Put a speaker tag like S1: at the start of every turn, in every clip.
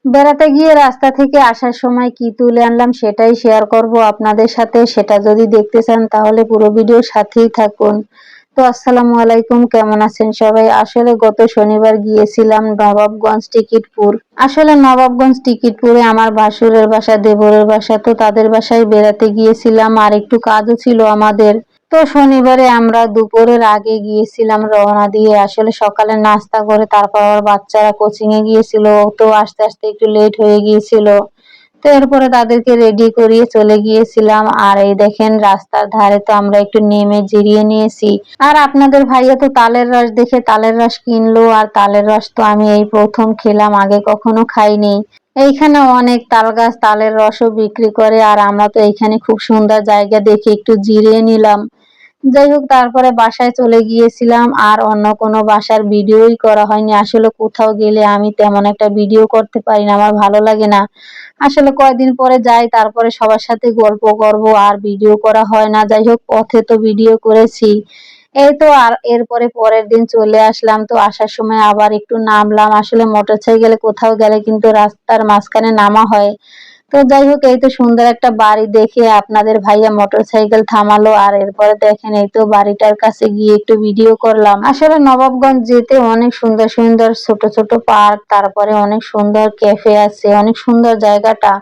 S1: বেড়াতে গিয়ে রাস্তা থেকে আসার সময় কি তুলে আনলাম সেটাই শেয়ার করব আপনাদের সাথে। সেটা যদি দেখতে চান তাহলে পুরো ভিডিওর সাথেই থাকুন। তো আসসালামু আলাইকুম, কেমন আছেন সবাই? আসলে গত শনিবার গিয়েছিলাম নবাবগঞ্জ টিকিটপুর। আসলে নবাবগঞ্জ টিকিটপুরে আমার ভাসুরের বাসা, দেবরের বাসা, তো তাদের বাসায় বেড়াতে গিয়েছিলাম আর একটু কাজও ছিল আমাদের। তো শনিবারে আমরা দুপুরের আগে গিয়েছিলাম রওনা দিয়ে। আসলে সকালে নাস্তা করে তারপর আবার বাচ্চারা কোচিং এ গিয়েছিল, তো আস্তে আস্তে একটু লেট হয়ে গিয়েছিল। তো এরপরে তাদেরকে রেডি করিয়ে চলে গিয়েছিলাম। আর এই দেখেন রাস্তার ধারে তো আমরা একটু নেমে জিরিয়ে নিয়েছি। আর আপনাদের ভাইয়া তো তালের রস দেখে তালের রস কিনলো। আর তালের রস তো আমি এই প্রথম খেলাম, আগে কখনো খাইনি। এইখানে অনেক তাল গাছ, তালের রসও বিক্রি করে। আর আমরা তো এইখানে খুব সুন্দর জায়গা দেখে একটু জিরিয়ে নিলাম। যাই হোক, তারপরে বাসায় চলে গিয়েছিলাম। আর অন্য কোনো বাসার ভিডিওই করা হয়নি। আসলে কোথাও গেলে আমি তেমন একটা ভিডিও করতে পারি না, আমার ভালো লাগে না। আসলে কয়দিন পরে যাই, তারপরে সবার সাথে গল্প করব, আর ভিডিও করা হয় না। যাই হোক, পথে তো ভিডিও করেছি। এই তো আর এরপরে পরের দিন চলে আসলাম। তো আসার সময় আবার একটু নামলাম। আসলে মোটরসাইকেলে কোথাও গেলে কিন্তু রাস্তার মাঝখানে নামা হয়। তো যাই হোক, এই তো সুন্দর একটা বাড়ি দেখে আপনাদের ভাইয়া মোটরসাইকেল থামালো। আর এরপরে দেখেন এই তো বাড়িটার কাছে গিয়ে একটু ভিডিও করলাম। আসলে নবাবগঞ্জ যেতে অনেক সুন্দর সুন্দর ছোট ছোট পার্ক, তারপরে অনেক সুন্দর ক্যাফে আছে, অনেক সুন্দর জায়গাটা।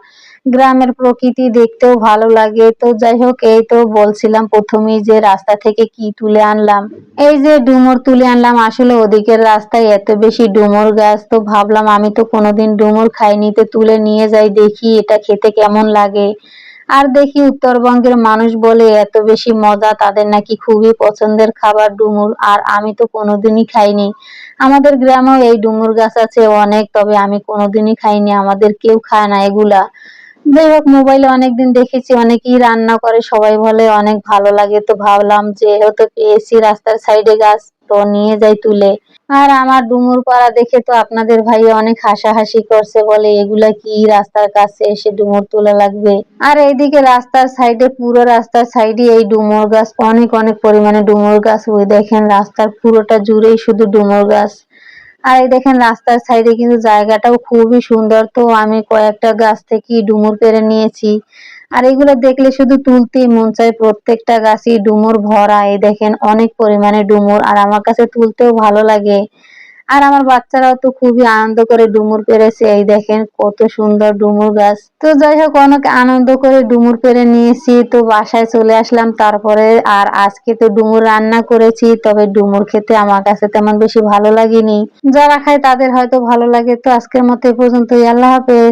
S1: গ্রামের প্রকৃতি দেখতেও ভালো লাগে। তো যাই হোক, এই তো বলছিলাম প্রথমেই যে রাস্তা থেকে কি তুলে আনলাম। এই যে ডুমুর তুলে আনলাম। আসলে ওদিকের রাস্তায় এত বেশি ডুমুর গাছ, তো ভাবলাম আমি তো কোনোদিন ডুমুর খাইনি, তো তুলে নিয়ে যাই, দেখি এটা খেতে কেমন লাগে। আর দেখি উত্তরবঙ্গের মানুষ বলে এত বেশি মজা, তাদের নাকি খুবই পছন্দের খাবার ডুমুর। আর আমি তো কোনোদিনই খাইনি। আমাদের গ্রামেও এই ডুমুর গাছ আছে অনেক, তবে আমি কোনোদিনই খাইনি, আমাদের কেউ খায় না এগুলা। যাই হোক, মোবাইলে অনেকদিন দেখেছি অনেকেই রান্না করে, সবাই বলে অনেক ভালো লাগে। তো ভাবলাম যেহেতু পেয়েছি রাস্তার সাইডে গাছ, তো নিয়ে যাই তুলে। আর আমার ডুমুর পাড়া দেখে তো আপনাদের ভাই অনেক হাসাহাসি করছে, বলে এগুলা কি রাস্তার কাছে এসে ডুমুর তোলা লাগবে। আর এইদিকে রাস্তার সাইডে, পুরো রাস্তার সাইডে এই ডুমুর গাছ, অনেক অনেক পরিমাণে ডুমুর গাছ। ওই দেখেন রাস্তার পুরোটা জুড়েই শুধু ডুমুর গাছ। আর এই দেখেন রাস্তার সাইডে কিন্তু জায়গাটাও খুবই সুন্দর। তো আমি কয়েকটা গাছ থেকে ডুমুর পেড়ে নিয়েছি। আর এগুলো দেখলে শুধু তুলতেই মন চায়, প্রত্যেকটা গাছই ডুমুর ভরা। এই দেখেন অনেক পরিমাণে ডুমুর, আর আমার কাছে তুলতেও ভালো লাগে। আর আমার বাচ্চারাও তো খুবই আনন্দ করে ডুমুর পেড়েছে। এই দেখেন কত সুন্দর ডুমুর গাছ। তো যাই হোক, অনেক আনন্দ করে ডুমুর পেড়ে নিয়েছি। তো বাসায় চলে আসলাম তারপরে। আর আজকে তো ডুমুর রান্না করেছি, তবে ডুমুর খেতে আমার কাছে তেমন বেশি ভালো লাগেনি। যারা খায় তাদের হয়তো ভালো লাগে। তো আজকের মতো এ পর্যন্তই, আল্লাহ হাফেজ।